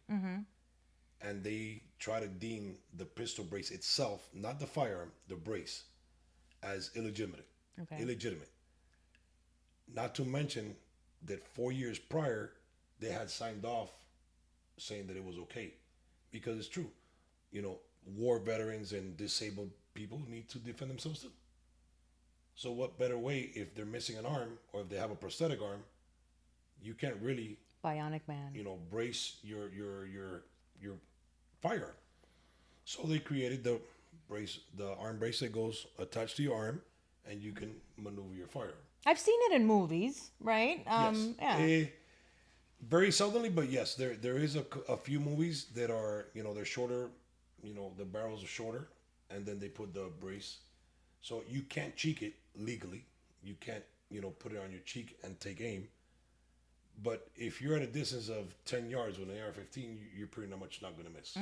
and they try to deem the pistol brace itself, not the firearm, the brace, as illegitimate. Okay. Illegitimate. Not to mention that 4 years prior, they had signed off saying that it was okay, because it's true. War veterans and disabled people need to defend themselves too. So what better way if they're missing an arm or if they have a prosthetic arm, you can't really, Bionic Man. brace your firearm. So they created the arm brace that goes attached to your arm, and you can maneuver your firearm. I've seen it in movies, right? Yes. Yeah. Very seldomly, but yes, there is a few movies that are, they're shorter, the barrels are shorter, and then they put the brace. So you can't cheek it legally. You can't, put it on your cheek and take aim. But if you're at a distance of 10 yards with an AR-15, you're pretty much not going to miss.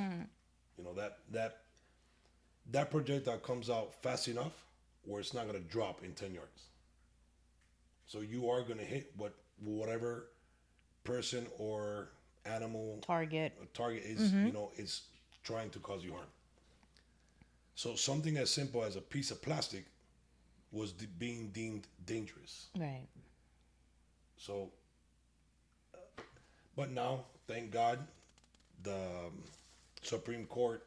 That projectile comes out fast enough where it's not going to drop in 10 yards. So you are going to hit whatever person or animal Target. is, is trying to cause you harm. So something as simple as a piece of plastic was being deemed dangerous. Right. So, but now, thank God, the Supreme Court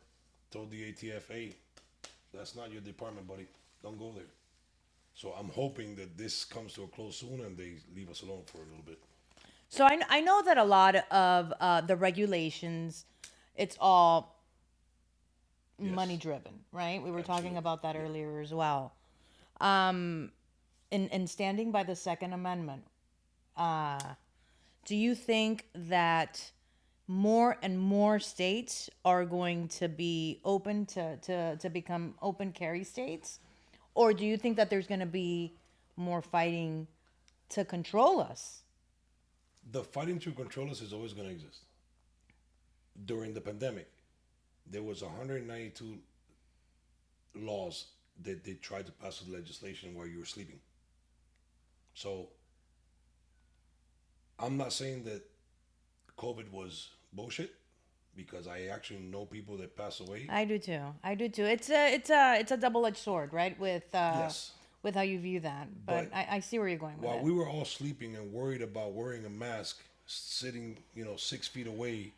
told the ATF, hey, that's not your department, buddy. Don't go there. So I'm hoping that this comes to a close soon and they leave us alone for a little bit. So I know that a lot of the regulations, it's all Yes. money driven, right? We were talking Absolutely. about that earlier as well. In standing by the Second Amendment, do you think that more and more states are going to be open to become open carry states? Or do you think that there's going to be more fighting to control us? The fighting to control us is always going to exist. During the pandemic, there was 192 laws that they tried to pass with legislation while you were sleeping. So I'm not saying that COVID was bullshit because I actually know people that pass away. I do too. I do too. It's a double-edged sword, right? Yes. With how you view that. But But I see where you're going with while it. we were all sleeping and worried about wearing a mask, sitting, 6 feet away,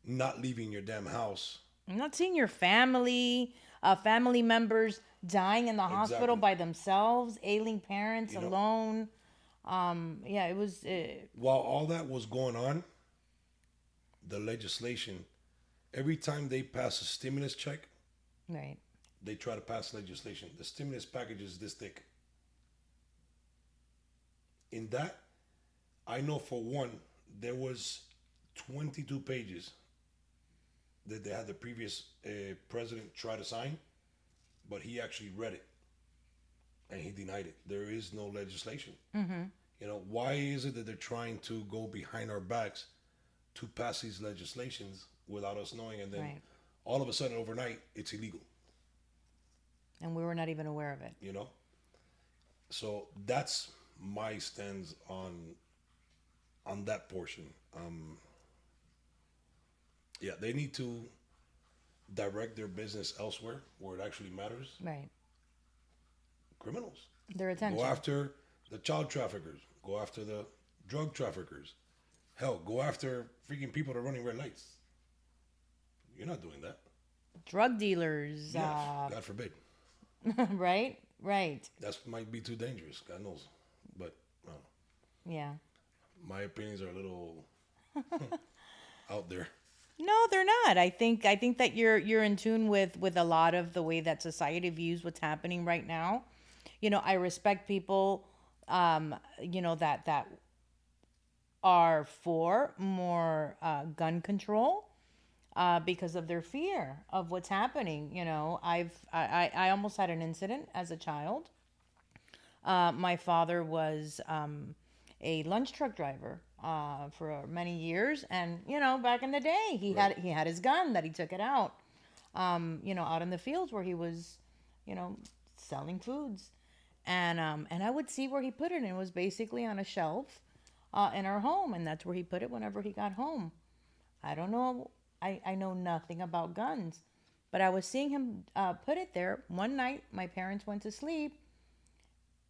not leaving your damn house. I'm not seeing your family members dying in the hospital Exactly. by themselves, ailing parents You know, alone. Yeah, it was while all that was going on, the legislation, every time they pass a stimulus check, right. they try to pass legislation. The stimulus package is this thick. In that, I know for one, there was 22 pages that they had the previous president try to sign, but he actually read it and he denied it. There is no legislation. Why is it that they're trying to go behind our backs to pass these legislations without us knowing, and then Right. all of a sudden overnight it's illegal? And we were not even aware of it. You know, so that's my stance on that portion. Yeah, they need to direct their business elsewhere where it actually matters. Right. Criminals. Their attention. Go after the child traffickers. Go after the drug traffickers. Hell, go after freaking people that are running red lights. You're not doing that. Drug dealers. Yeah, God forbid. Right? Right. That might be too dangerous. God knows. But Yeah. my opinions are a little out there. No, they're not. I think that you're in tune with a lot of the way that society views what's happening right now. I respect people that are for more gun control because of their fear of what's happening. I almost had an incident as a child. My father was a lunch truck driver for many years, and back in the day, he had his gun that he took it out, out in the fields where he was, selling foods, and I would see where he put it, and it was basically on a shelf in our home, and that's where he put it whenever he got home. I don't know. I know nothing about guns, but I was seeing him put it there. One night, my parents went to sleep,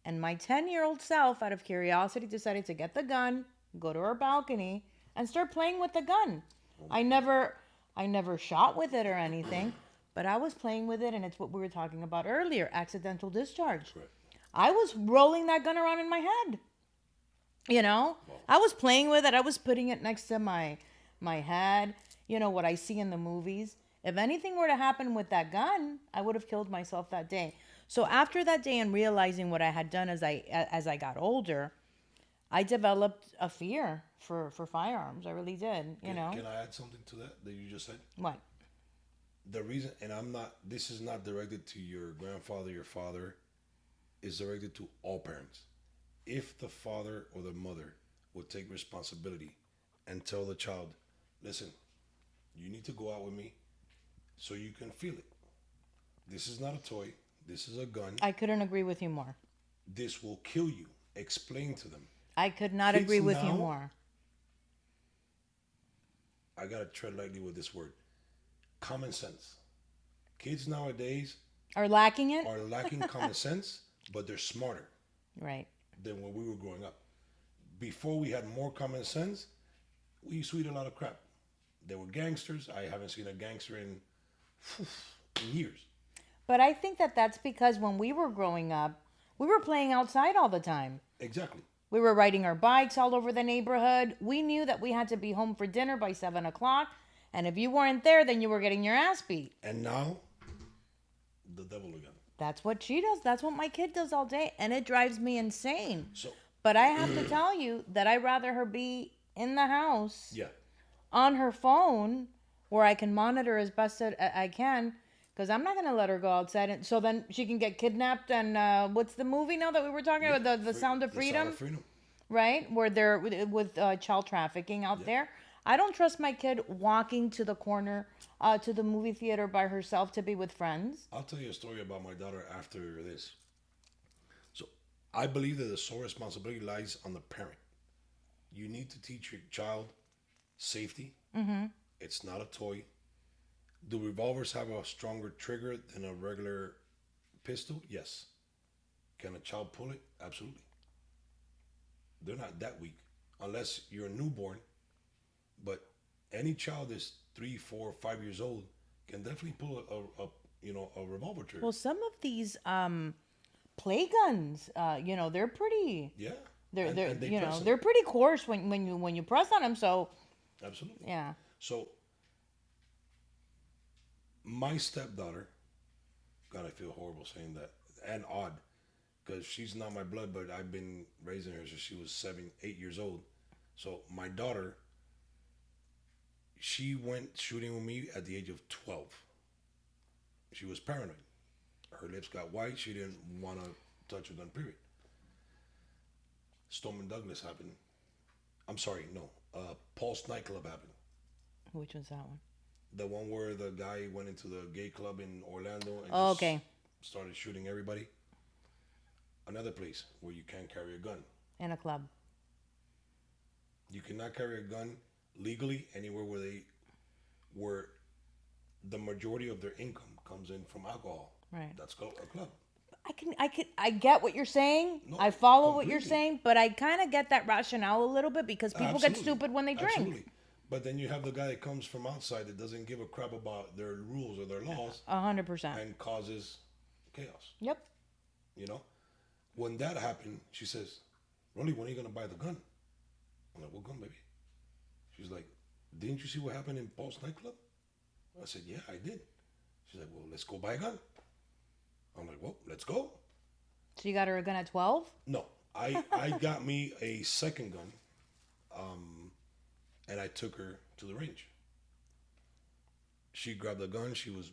and my 10-year-old self, out of curiosity, decided to get the gun, go to our balcony, and start playing with the gun. I never shot with it or anything, but I was playing with it, and it's what we were talking about earlier, accidental discharge. Right. I was rolling that gun around in my head. I was playing with it. I was putting it next to my head. What I see in the movies. If anything were to happen with that gun, I would have killed myself that day. So after that day and realizing what I had done as I got older, I developed a fear for firearms. I really did. Can I add something to that you just said? What? The reason, and this is not directed to your grandfather, your father, is directed to all parents. If the father or the mother would take responsibility and tell the child, listen, you need to go out with me so you can feel it. This is not a toy. This is a gun. I couldn't agree with you more. This will kill you. Explain to them. I could not Kids agree with you now- more. I gotta tread lightly with this word. Common sense. Kids nowadays Are lacking it? are lacking common sense, but they're smarter Right. than when we were growing up. Before we had more common sense, we used to eat a lot of crap. There were gangsters. I haven't seen a gangster in years. But I think that that's because when we were growing up, we were playing outside all the time. Exactly. We were riding our bikes all over the neighborhood. We knew that we had to be home for dinner by 7 o'clock. And if you weren't there, then you were getting your ass beat. And now, the devil again. That's what she does. That's what my kid does all day. And it drives me insane. So, But I have to tell you that I'd rather her be in the house yeah. on her phone where I can monitor as best as I can, because I'm not going to let her go outside. And so then she can get kidnapped. And what's the movie now that we were talking about? The Sound of Freedom? Sound of Freedom. Right? Where they're with child trafficking out there. I don't trust my kid walking to the corner to the movie theater by herself to be with friends. I'll tell you a story about my daughter after this. So, I believe that the sole responsibility lies on the parent. You need to teach your child safety. It's not a toy. Do revolvers have a stronger trigger than a regular pistol? Yes. Can a child pull it? Absolutely. They're not that weak, unless you're a newborn. But any child that's 3, 4, 5 years old can definitely pull a revolver trigger. Well, some of these play guns, they're pretty. Yeah. They're And they you press know them. they're pretty coarse when you press on them. So Absolutely. yeah. So my stepdaughter, God, I feel horrible saying that, and odd, because she's not my blood, but I've been raising her since she was 7, 8 years old. So my daughter, she went shooting with me at the age of 12. She was paranoid. Her lips got white. She didn't want to touch a gun, period. Stoneman Douglas happened. I'm sorry, no. Pulse nightclub happened. Which one's that one? The one where the guy went into the gay club in Orlando and Oh, just okay. started shooting everybody. Another place where you can't carry a gun. In a club. You cannot carry a gun legally anywhere where the majority of their income comes in from alcohol. Right. That's called a club. I get what you're saying. No, I follow what you're completely. saying, but I kind of get that rationale a little bit because people get Absolutely. stupid when they drink. Absolutely. But then you have the guy that comes from outside that doesn't give a crap about their rules or their laws 100%. and causes chaos. Yep. You know? When that happened, she says, Rolly, when are you going to buy the gun? I'm like, what gun, baby? She's like, didn't you see what happened in Pulse nightclub? I said, yeah, I did. She's like, well, let's go buy a gun. I'm like, well, let's go. So you got her a gun at 12? No, I got me a second gun, and I took her to the range. She grabbed the gun. She was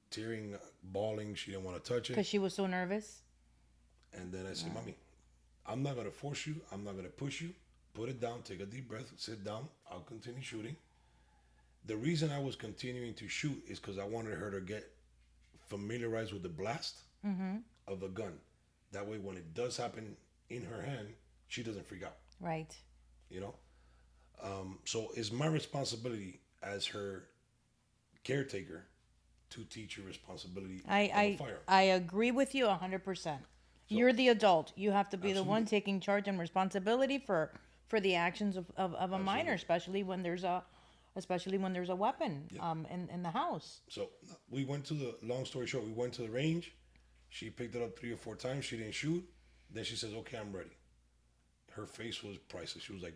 tearing, bawling. She didn't want to touch Because it. she was so nervous. And then I said, Mommy, I'm not going to force you. I'm not going to push you. Put it down. Take a deep breath. Sit down. I'll continue shooting. The reason I was continuing to shoot is because I wanted her to get familiarized with the blast of the gun. That way, when it does happen in her hand, she doesn't freak out. Right. You know? So it's my responsibility as her caretaker to teach her responsibility of a firearm. I agree with you 100%. You're the adult. You have to be the one Absolutely. taking charge and responsibility for the actions of a minor, especially when there's a weapon in the house. So we went to the, long story short, we went to the range. She picked it up 3 or 4 times. She didn't shoot. Then she says, okay, I'm ready. Her face was priceless. She was like,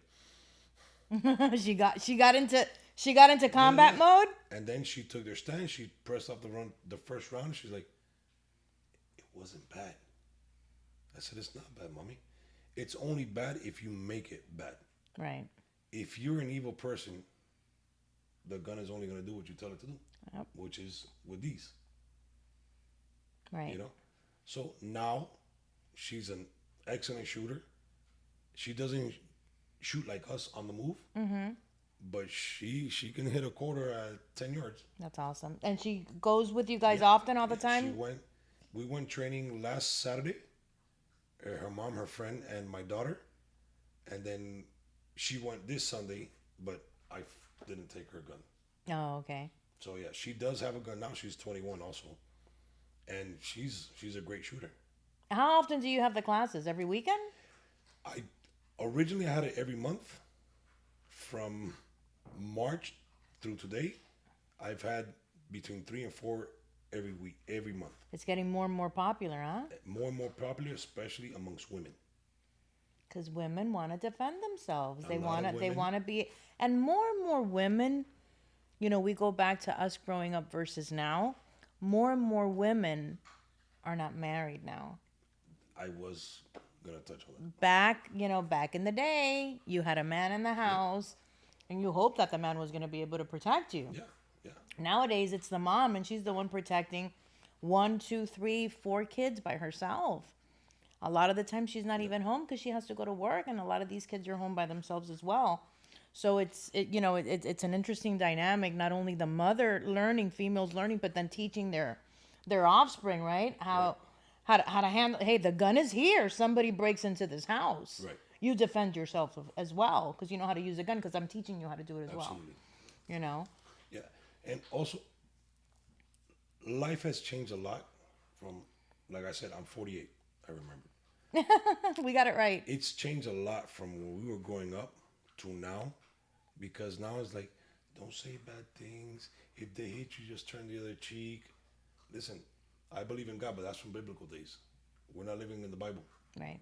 she got into combat mode. and then she took their stand. She pressed off the first round. She's like, it wasn't bad. I said, it's not bad, Mommy. It's only bad if you make it bad. Right. If you're an evil person, the gun is only going to do what you tell it to do, Yep. which is with these, Right. you know? So now she's an excellent shooter. She doesn't shoot like us on the move, but she can hit a quarter at 10 yards. That's awesome. And she goes with you guys often all the time? We went training last Saturday. Her mom, her friend, and my daughter. And then she went this Sunday, but I didn't take her gun. Oh, okay. So yeah, she does have a gun now. She's 21 also. And she's a great shooter. How often do you have the classes? Every weekend? I originally had it every month. From March through today, I've had between 3 and 4 every week, every month. It's getting more and more popular, huh? More and more popular, especially amongst women. Because women want to defend themselves. A They lot want of to. They women. want to be. And more women. We go back to us growing up versus now. More and more women are not married now. I was gonna touch on that. Back in the day, you had a man in the house, and you hoped that the man was going to be able to protect you. Yeah, yeah. Nowadays, it's the mom, and she's the one protecting 1, 2, 3, 4 kids by herself. A lot of the time, she's not even home because she has to go to work, and a lot of these kids are home by themselves as well. So it's an interesting dynamic. Not only the mother learning, females learning, but then teaching their offspring, right? how to handle. Hey, the gun is here. Somebody breaks into this house. Right. You defend yourself as well because you know how to use a gun. Because I'm teaching you how to do it as well. Absolutely. You know. Yeah. And also, life has changed a lot from, like I said, I'm 48. I remember. We got it right. It's changed a lot from when we were growing up to now, because now it's like, don't say bad things. If they hit you, just turn the other cheek. Listen, I believe in God, but that's from biblical days. We're not living in the Bible. Right.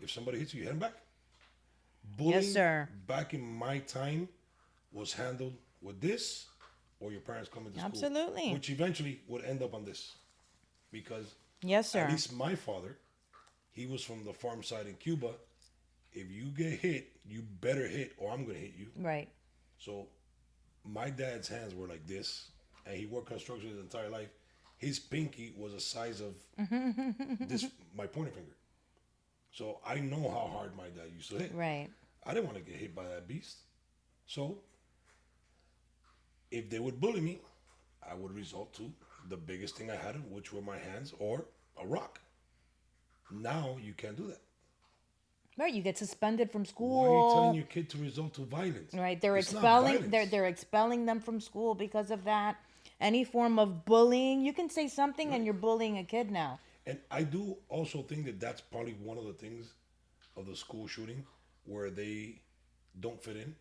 If somebody hits you, hit them back. Bullying Yes, sir. back in my time was handled with this, or your parents coming to school. Absolutely. Which eventually would end up on this. Because Yes, sir. at least my father, he was from the farm side in Cuba. If you get hit, you better hit or I'm going to hit you. Right. So my dad's hands were like this, and he worked construction his entire life. His pinky was the size of this, my pointer finger. So I know how hard my dad used to hit. Right. I didn't want to get hit by that beast. So if they would bully me, I would resort to the biggest thing I had, which were my hands or a rock. Now you can't do that. Right. You get suspended from Why school. are you telling your kid to resort to violence? Right. They're It's not expelling. violence. They're expelling them from school because of that. Any form of bullying, you can say something and you're bullying a kid now. And I do also think that that's probably one of the things of the school shooting where they don't fit in.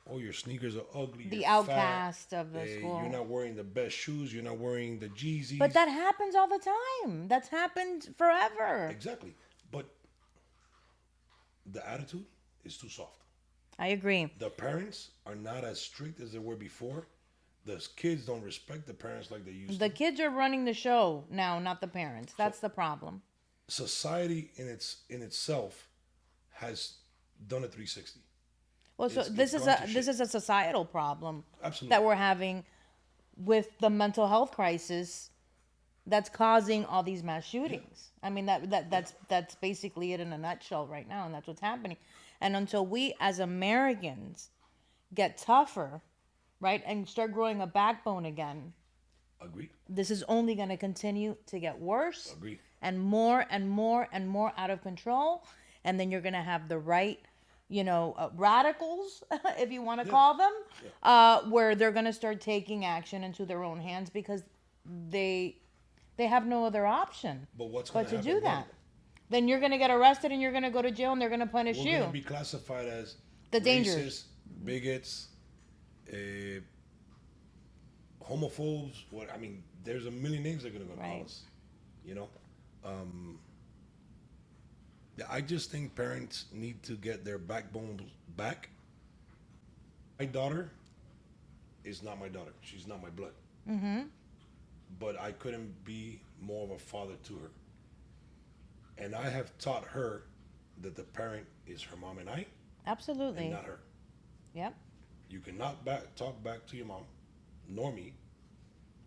Oh, your sneakers are ugly. The you're outcast fat, of the school. You're not wearing the best shoes. You're not wearing the Jeezys. But that happens all the time. That's happened forever. Exactly. But the attitude is too soft. I agree. The parents are not as strict as they were before. The kids don't respect the parents like they used The to. kids are running the show now, not the parents. That's the problem. Society in itself has done a 360. Well, so It's this is gone to this shit. is a societal problem Absolutely. that we're having with the mental health crisis that's causing all these mass shootings. I mean that's basically it in a nutshell right now, and that's what's happening. And until we as Americans get tougher, right, and start growing a backbone again, Agree. this is only going to continue to get worse Agree. and more and more and more out of control. And then you're going to have the right, radicals, if you want to call them, where they're going to start taking action into their own hands because they have no other option But what's but going to to do that. Then you're going to get arrested and you're going to go to jail and they're going to punish We're you. going to be classified as The racist, dangers. bigots, homophobes. What I mean, there's a million names they're going to call Right. us. You know, yeah, I just think parents need to get their backbone back. My daughter is not my daughter. She's not my blood. Mm-hmm. But I couldn't be more of a father to her. And I have taught her that the parent is her mom and I, Absolutely. and not her. Yep. You cannot talk back to your mom, nor me.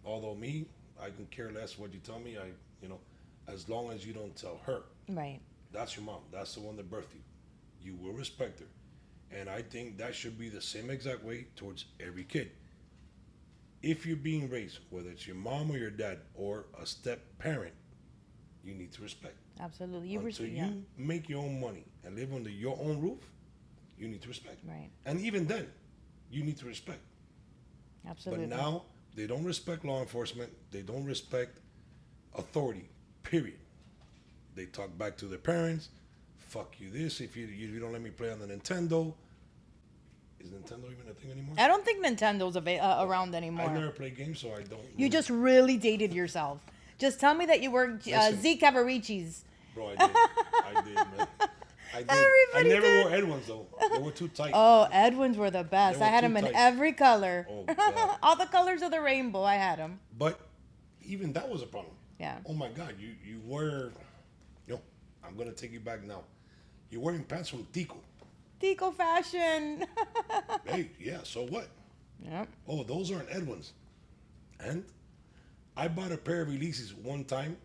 Although me, I can care less what you tell me. As long as you don't tell her. Right. That's your mom. That's the one that birthed you. You will respect her. And I think that should be the same exact way towards every kid. If you're being raised, whether it's your mom or your dad or a step parent, you need to respect. Absolutely. Until you make your own money and live under your own roof, you need to respect. Right. And even then, you need to respect. Absolutely. But now, they don't respect law enforcement. They don't respect authority, period. They talk back to their parents. Fuck you this. If you don't let me play on the Nintendo. Is Nintendo even a thing anymore? I don't think Nintendo's around I anymore. never play games, so I don't You know. just really dated yourself. Just tell me that you were Listen. Z Cavaricci's. Bro, I did. I did, man. I did. Everybody I never did. wore Edwins, though. They were too tight. Oh, Edwin's were the best. They I were had too them in tight. every color. Oh, God. All the colors of the rainbow, I had them. But even that was a problem. Yeah. Oh, my God. You wear... I'm going to take you back now. You're wearing pants from Tico. Tico fashion. Hey, yeah, so what? Yep. Oh, those aren't Edwins. And I bought a pair of Elises one time,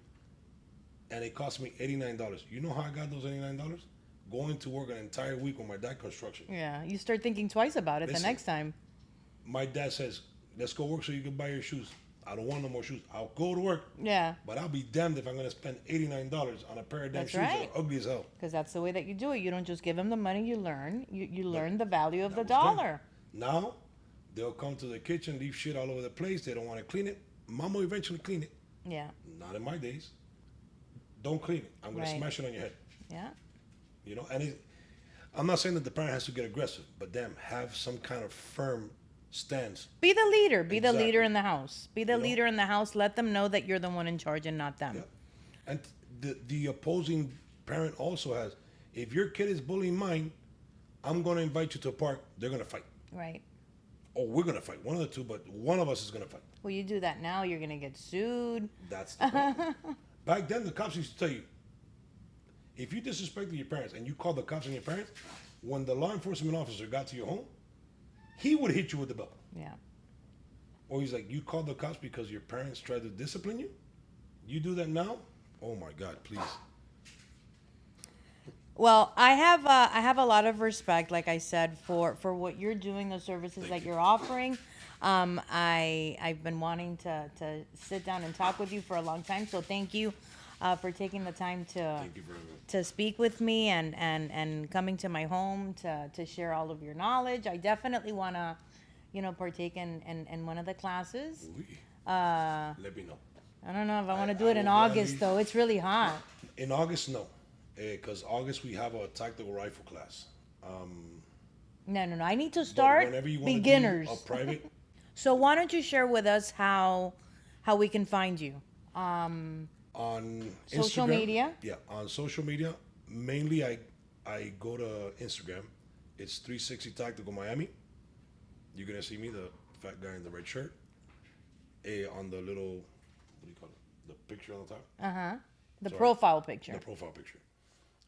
and it cost me $89. You know how I got those $89? Going to work an entire week with my dad construction. Yeah, you start thinking twice about it Listen. the next time. My dad says, let's go work so you can buy your shoes. I don't want no more shoes. I'll go to work. Yeah. But I'll be damned if I'm going to spend $89 on a pair of damn That's shoes right. that are ugly as hell. Because that's the way that you do it. You don't just give them the money. You learn. You learn the value of the was then. dollar. Now, they'll come to the kitchen, leave shit all over the place. They don't want to clean it. Mom will eventually clean it. Yeah. Not in my days. Don't clean it. I'm going to Right. smash it on your head. Yeah. You know, and I'm not saying that the parent has to get aggressive, but damn, have some kind of firm stance. Be the leader. Be the Exactly. leader in the house. Be the You know? leader in the house. Let them know that you're the one in charge and not them. Yeah. And the opposing parent also has, if your kid is bullying mine, I'm going to invite you to a park. They're going to fight. Right. Or we're going to fight. One of the two, but one of us is going to fight. Well, you do that now, you're gonna get sued. That's the problem. Back then, the cops used to tell you, if you disrespected your parents and you called the cops on your parents, when the law enforcement officer got to your home, he would hit you with the belt. Yeah. Or he's like, you called the cops because your parents tried to discipline you? You do that now? Oh my God, please. Well, I have a lot of respect, like I said, for what you're doing, the services that you're offering. I've been wanting to sit down and talk with you for a long time, so thank you for taking the time Thank you very much. to speak with me and coming to my home to share all of your knowledge. I definitely want to, partake in one of the classes. Oui. Let me know. I don't know if I want to I do it in will August, gladly- though. It's really hot. In August, no. Because August, we have a tactical rifle class. No. I need to But start whenever you wanna do beginners. a private, So why don't you share with us how we can find you? on Social Instagram- media? Yeah, on social media. Mainly, I go to Instagram. It's 360 Tactical Miami. You're gonna see me, the fat guy in the red shirt. On the little, what do you call it? The picture on the top. The Sorry. profile picture. The profile picture.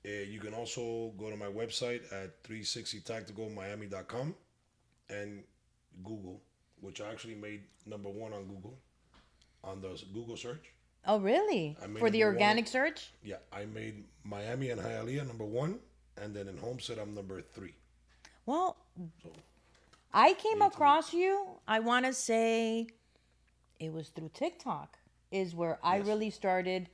You can also go to my website at 360tacticalmiami.com and Google, which I actually made number one on Google, on the Google search. Oh, really? I made For the number organic one. search? Yeah, I made Miami and Hialeah number one, and then in Homestead I'm number 3. Well, So I came across you, I want to say it was through TikTok, is where I Yes. really started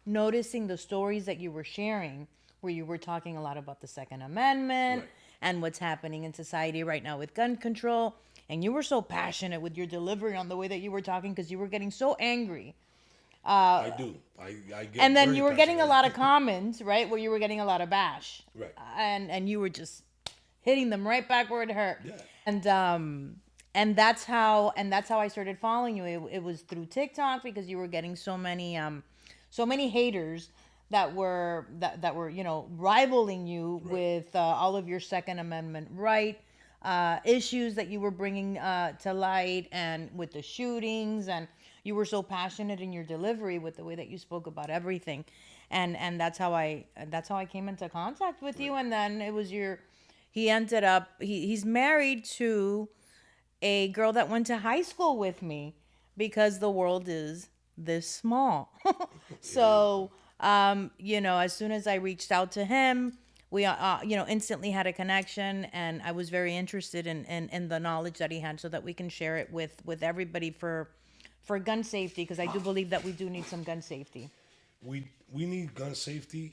noticing the stories that you were sharing, where you were talking a lot about the Second Amendment Right. and what's happening in society right now with gun control. And you were so passionate with your delivery on the way that you were talking because you were getting so angry. I do. I get. And then very you were getting a passionate. lot of comments, right? Where you were getting a lot of bash. Right. And you were just hitting them right back where it hurt. Yeah. And that's how I started following you. It was through TikTok because you were getting so many haters that were rivaling you with all of your Second Amendment right issues that you were bringing to light, and with the shootings, and you were so passionate in your delivery with the way that you spoke about everything, and that's how I came into contact with you. And then it was he's married to a girl that went to high school with me, because the world is this small. So, as soon as I reached out to him, we, instantly had a connection, and I was very interested in the knowledge that he had, so that we can share it with everybody for gun safety, because I do believe that we do need some gun safety. We need gun safety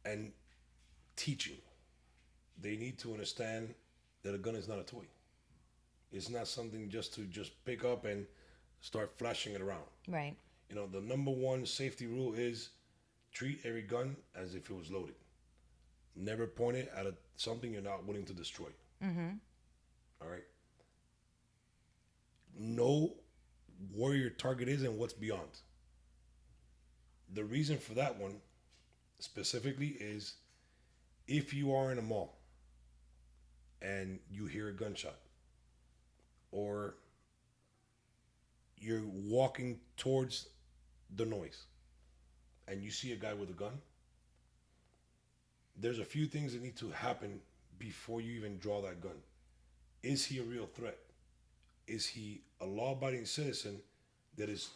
and teaching. They need to understand that a gun is not a toy. It's not something to pick up and start flashing it around. Right. The number one safety rule is treat every gun as if it was loaded. Never point it at something you're not willing to destroy. All right. Know where your target is and what's beyond. The reason for that one specifically is if you are in a mall and you hear a gunshot, or you're walking towards the noise and you see a guy with a gun, there's a few things that need to happen before you even draw that gun. Is he a real threat? Is he a law-abiding citizen that is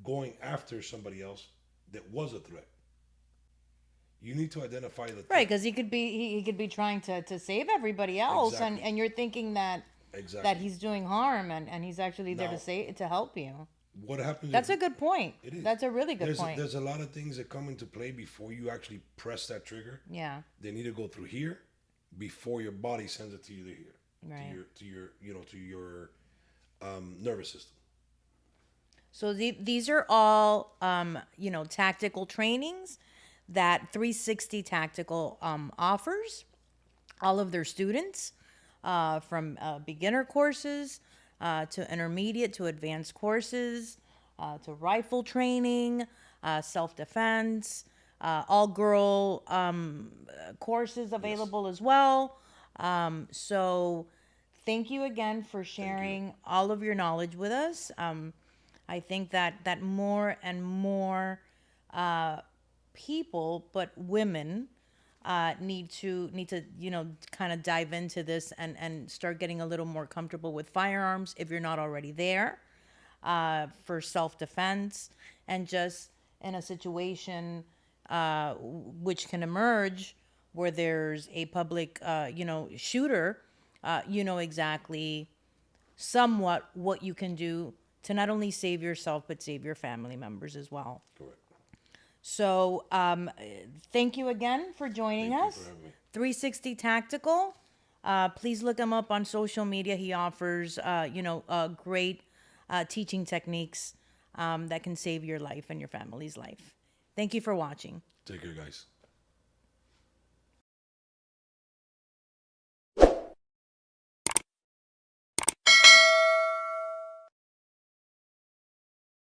going after somebody else that was a threat? You need to identify the threat. Right, because he could be trying to save everybody else, Exactly. and you're thinking that Exactly. that he's doing harm, and he's actually there Now, to help you. what happens? That's if, a good point. It is. That's a really good point. There's a lot of things that come into play before you actually press that trigger. Yeah. They need to go through here before your body sends it to you to here. Right. To your nervous system. So these are all, tactical trainings that 360 Tactical offers all of their students, from beginner courses to intermediate to advanced courses, to rifle training, self-defense, all girl courses available as well. So thank you again for sharing all of your knowledge with us. I think that more and more people, but women, need to kind of dive into this and start getting a little more comfortable with firearms if you're not already there, for self-defense, and just in a situation which can emerge where there's a public shooter, exactly somewhat what you can do to not only save yourself but save your family members as well. Correct. So thank you again for joining Thank you us. for having me. 360 Tactical. Please look him up on social media. He offers, great teaching techniques that can save your life and your family's life. Thank you for watching. Take care, guys.